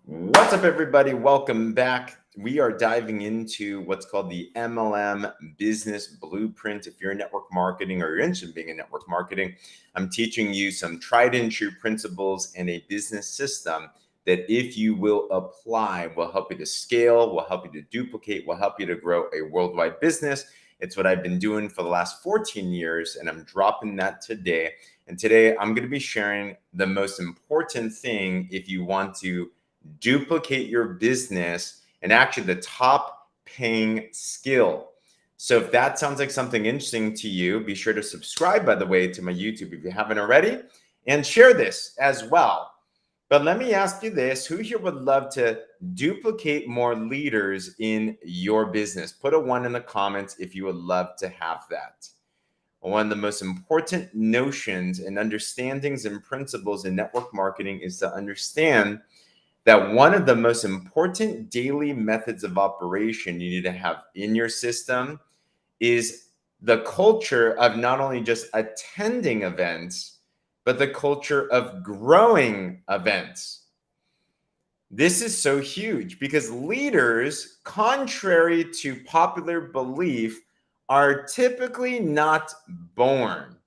What's up, everybody? Welcome back. We are diving into what's called the MLM Business Blueprint. If you're in network marketing or you're interested in being in network marketing, I'm teaching you some tried and true principles and a business system that, if you will apply, will help you to scale, will help you to duplicate, will help you to grow a worldwide business. It's what I've been doing for the last 14 years, and I'm dropping that today. And today I'm going to be sharing the most important thing if you want to duplicate your business and actually the top paying skill. So if that sounds like something interesting to you, be sure to subscribe, by the way, to my YouTube if you haven't already, and share this as well. But let me ask you this: who here would love to duplicate more leaders in your business? Put a 1 in the comments if you would love to have that. One of the most important notions and understandings and principles in network marketing is to understand that one of the most important daily methods of operation you need to have in your system is the culture of not only just attending events, but the culture of growing events. This is so huge because leaders, contrary to popular belief, are typically not born.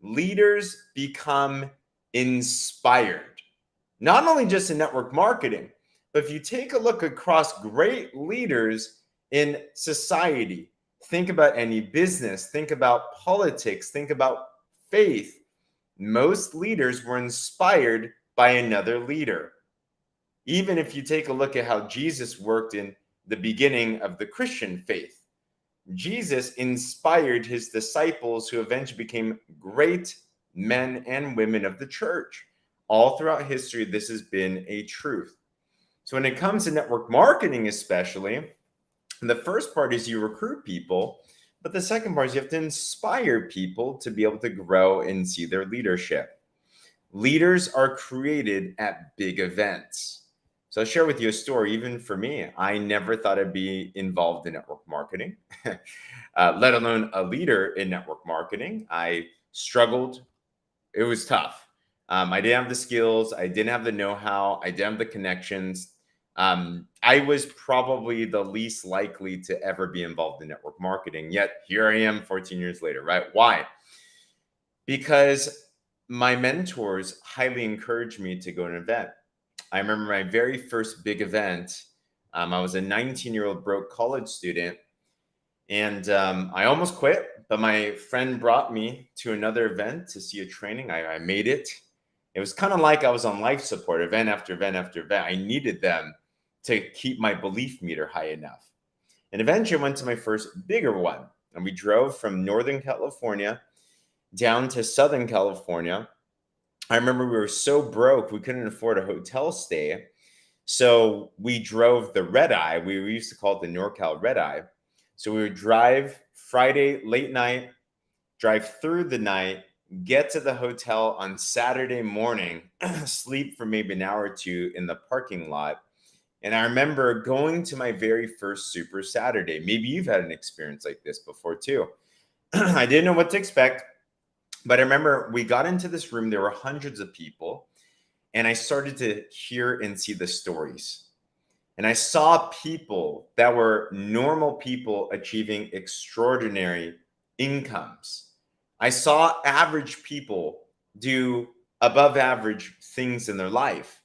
Leaders become inspired. Not only just in network marketing, but if you take a look across great leaders in society, think about any business, think about politics, think about faith. Most leaders were inspired by another leader. Even if you take a look at how Jesus worked in the beginning of the Christian faith, Jesus inspired his disciples who eventually became great men and women of the church. All throughout history, this has been a truth. So when it comes to network marketing, especially, the first part is you recruit people, but the second part is you have to inspire people to be able to grow and see their leadership. Leaders are created at big events. So I'll share with you a story. Even for me, I never thought I'd be involved in network marketing, let alone a leader in network marketing. I struggled. It was tough. I didn't have the skills. I didn't have the know-how. I didn't have the connections. I was probably the least likely to ever be involved in network marketing. Yet here I am 14 years later, right? Why? Because my mentors highly encouraged me to go to an event. I remember my very first big event. I was a 19-year-old broke college student, and I almost quit, but my friend brought me to another event to see a training. I made it. It was kind of like I was on life support, event after event after event. I needed them to keep my belief meter high enough. And eventually I went to my first bigger one. And we drove from Northern California down to Southern California. I remember we were so broke, we couldn't afford a hotel stay. So we drove the red eye. We used to call it the NorCal red eye. So we would drive Friday late night, drive through the night, get to the hotel on Saturday morning, sleep for maybe an hour or two in the parking lot. And I remember going to my very first Super Saturday. Maybe you've had an experience like this before too. I didn't know what to expect, but I remember we got into this room. There were hundreds of people, and I started to hear and see the stories. And I saw people that were normal people achieving extraordinary incomes. I saw average people do above average things in their life.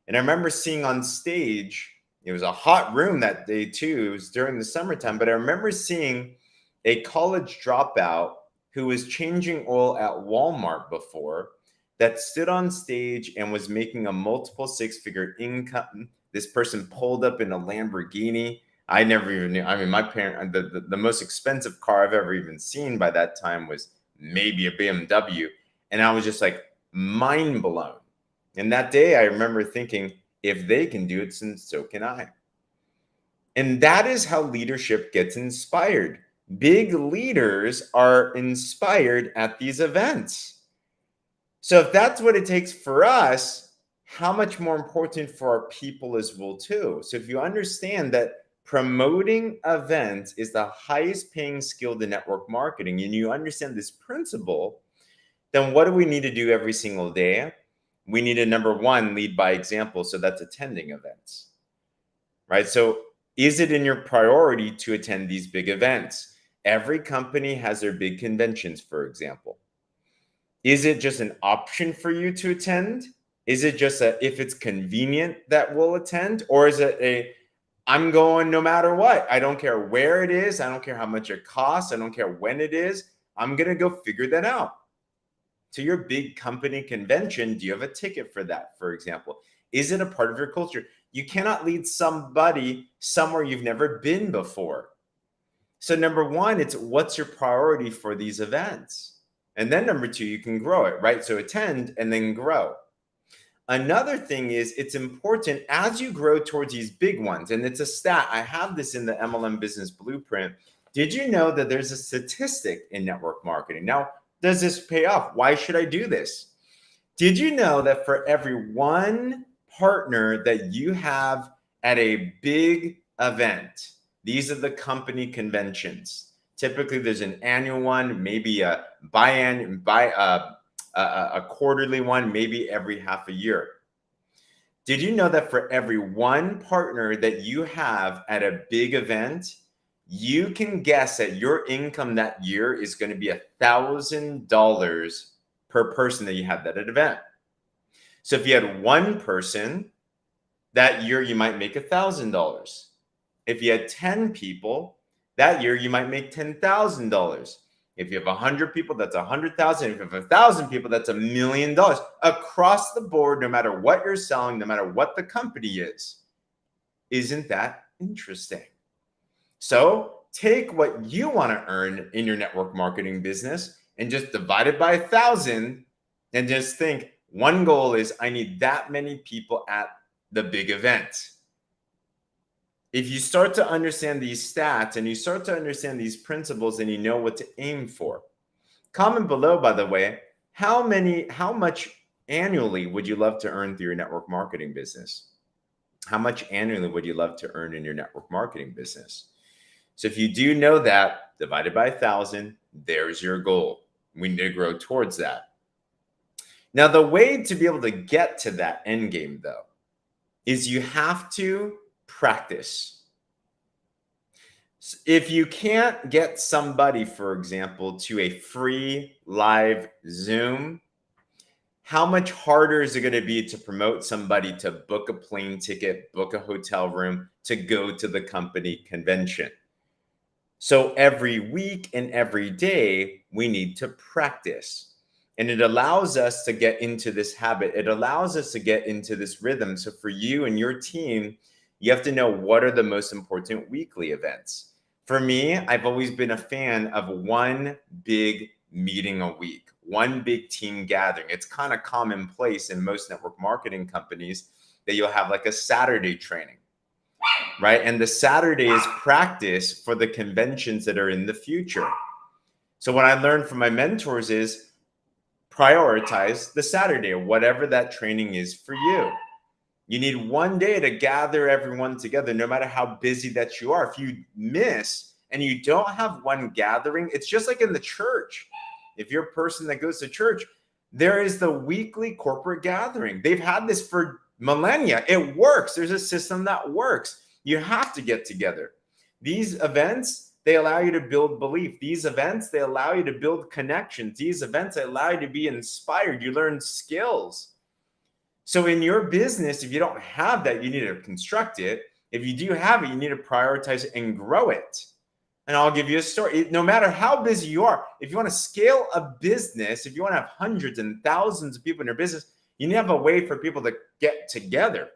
And I remember seeing on stage, it was a hot room that day too. It was during the summertime, but I remember seeing a college dropout who was changing oil at Walmart before that stood on stage and was making a multiple six-figure income. This person pulled up in a Lamborghini. I never even knew. I mean, my parent, the most expensive car I've ever even seen by that time was maybe a BMW. And I was just like mind blown. And that day I remember thinking, if they can do it, then so can I. And that is how leadership gets inspired. Big leaders are inspired at these events. So if that's what it takes for us, how much more important for our people as well too. So if you understand that promoting events is the highest paying skill in network marketing, and you understand this principle, then what do we need to do every single day? we need a number one, lead by example. So that's attending events, right? So is it in your priority to attend these big events? Every company has their big conventions, for example. Is it just an option for you to attend? Is it just a, if it's convenient that we'll attend? Or is it a, I'm going no matter what. I don't care where it is. I don't care how much it costs. I don't care when it is. I'm going to go figure that out. To your big company convention, do you have a ticket for that, for example? Is it a part of your culture? You cannot lead somebody somewhere you've never been before. So number one, it's what's your priority for these events? And then number two, you can grow it, right? So attend and then grow. Another thing is it's important as you grow towards these big ones, and it's a stat. I have this in the MLM Business Blueprint. Did you know that there's a statistic in network marketing? Now, does this pay off? Why should I do this? Did you know that for every one partner that you have at a big event, these are the company conventions. Typically, there's an annual one, maybe a a quarterly one, maybe every half a year. Did you know that for every one partner that you have at a big event, you can guess that your income that year is going to be $1,000 per person that you had at that event. So if you had one person that year, you might make $1,000. If you had 10 people that year, you might make $10,000. If you have 100 people, that's 100,000. If you have 1,000 people, that's $1 million across the board, no matter what you're selling, no matter what the company is. Isn't that interesting? So take what you want to earn in your network marketing business and just divide it by 1,000 and just think one goal is I need that many people at the big event. If you start to understand these stats and you start to understand these principles, then you know what to aim for. Comment below, by the way, how much annually would you love to earn through your network marketing business? How much annually would you love to earn in your network marketing business? So if you do know that, divided by 1,000, there's your goal. We need to grow towards that. Now, the way to be able to get to that end game, though, is you have to practice. If you can't get somebody, for example, to a free live Zoom, how much harder is it going to be to promote somebody to book a plane ticket, book a hotel room, to go to the company convention? So every week and every day, we need to practice. And it allows us to get into this habit. It allows us to get into this rhythm. So for you and your team, you have to know what are the most important weekly events. For me, I've always been a fan of one big meeting a week, one big team gathering. It's kind of commonplace in most network marketing companies that you'll have like a Saturday training, right? And the Saturday is practice for the conventions that are in the future. So what I learned from my mentors is prioritize the Saturday or whatever that training is for you. You need one day to gather everyone together, no matter how busy that you are. If you miss and you don't have one gathering, it's just like in the church. If you're a person that goes to church, there is the weekly corporate gathering. They've had this for millennia. It works. There's a system that works. You have to get together. These events, they allow you to build belief. These events, they allow you to build connections. These events, they allow you to be inspired. You learn skills. So in your business, if you don't have that, you need to construct it. If you do have it, you need to prioritize it and grow it. And I'll give you a story. No matter how busy you are, if you want to scale a business, if you want to have hundreds and thousands of people in your business, you need to have a way for people to get together.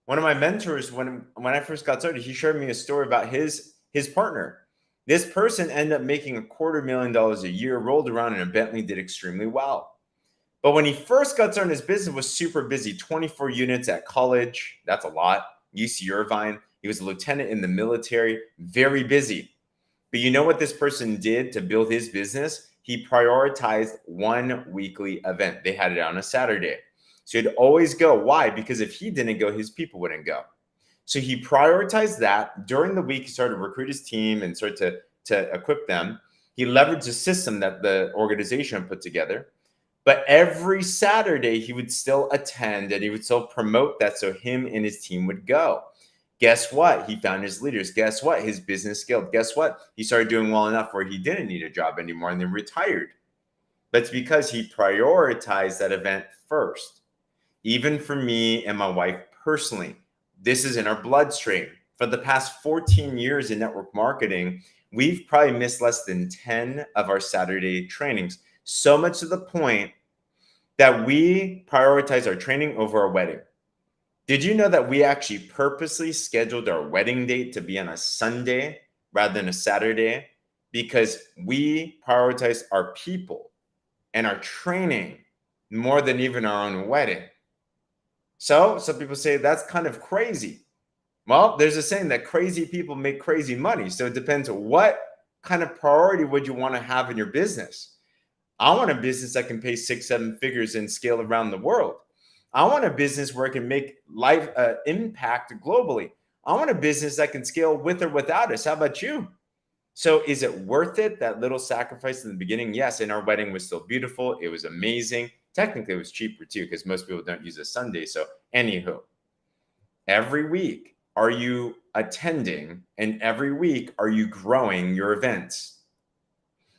One of my mentors, when I first got started, he shared me a story about his partner. This person ended up making $250,000 a year, rolled around in a Bentley, did extremely well. But when he first got started, his business was super busy, 24 units at college. That's a lot. UC Irvine. He was a lieutenant in the military, very busy. But you know what this person did to build his business? He prioritized one weekly event. They had it on a Saturday. So he'd always go. Why? Because if he didn't go, his people wouldn't go. So he prioritized that. During the week, he started to recruit his team and started to equip them. He leveraged a system that the organization put together. But every Saturday, he would still attend and he would still promote that so him and his team would go. Guess what? He found his leaders. Guess what? His business scaled. Guess what? He started doing well enough where he didn't need a job anymore and then retired. But it's because he prioritized that event first. Even for me and my wife personally, this is in our bloodstream. For the past 14 years in network marketing, we've probably missed less than 10 of our Saturday trainings. So much to the point that we prioritize our training over our wedding. Did you know that we actually purposely scheduled our wedding date to be on a Sunday rather than a Saturday? Because we prioritize our people and our training more than even our own wedding. So some people say that's kind of crazy. Well, there's a saying that crazy people make crazy money. So it depends on what kind of priority would you want to have in your business. I want a business that can pay 6-7 figures and scale around the world. I want a business where it can make life impact globally. I want a business that can scale with or without us. How about you? So is it worth it, that little sacrifice in the beginning? Yes, and our wedding was still beautiful. It was amazing. Technically, it was cheaper too because most people don't use a Sunday. So anywho, every week, are you attending? And every week, are you growing your events?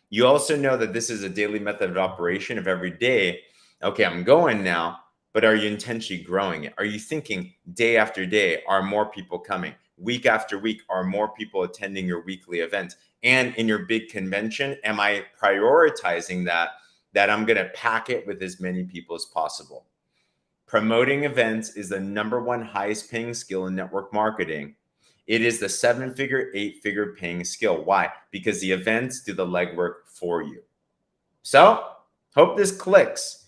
You also know that this is a daily method of operation of every day. Okay, I'm going now, but are you intentionally growing it? Are you thinking day after day, are more people coming? Week after week, are more people attending your weekly events? And in your big convention, am I prioritizing that I'm going to pack it with as many people as possible? Promoting events is the #1 highest paying skill in network marketing. It is the 7-figure, 8-figure paying skill. Why? Because the events do the legwork for you. So, hope this clicks.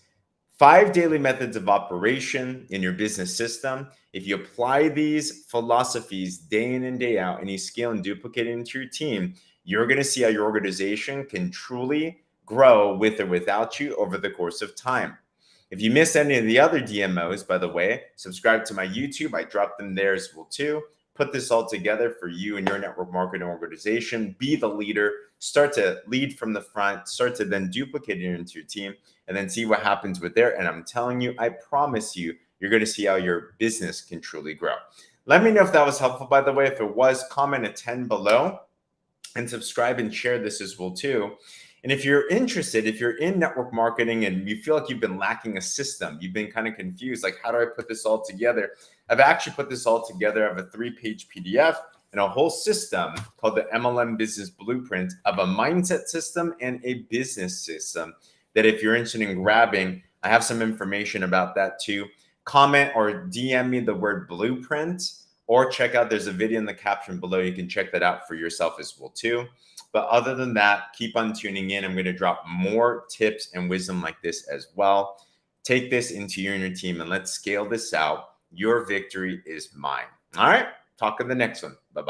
5 daily methods of operation in your business system. If you apply these philosophies day in and day out and you scale and duplicate it into your team, you're going to see how your organization can truly grow with or without you over the course of time. If you miss any of the other DMOs, by the way, subscribe to my YouTube. I drop them there as well too. Put this all together for you and your network marketing organization. Be the leader. Start to lead from the front. Start to then duplicate it into your team and then see what happens with there. And I'm telling you, I promise you, you're going to see how your business can truly grow. Let me know if that was helpful, by the way. If it was, comment a 10 below and subscribe and share this as well too. And if you're interested, if you're in network marketing and you feel like you've been lacking a system, you've been kind of confused, like how do I put this all together? I've actually put this all together. I have a 3-page PDF and a whole system called the MLM Business Blueprint of a mindset system and a business system that if you're interested in grabbing, I have some information about that too. Comment or DM me the word blueprint or check out, there's a video in the caption below. You can check that out for yourself as well too. But other than that, keep on tuning in. I'm going to drop more tips and wisdom like this as well. Take this into you and your team and let's scale this out. Your victory is mine. All right. Talk in the next one. Bye-bye.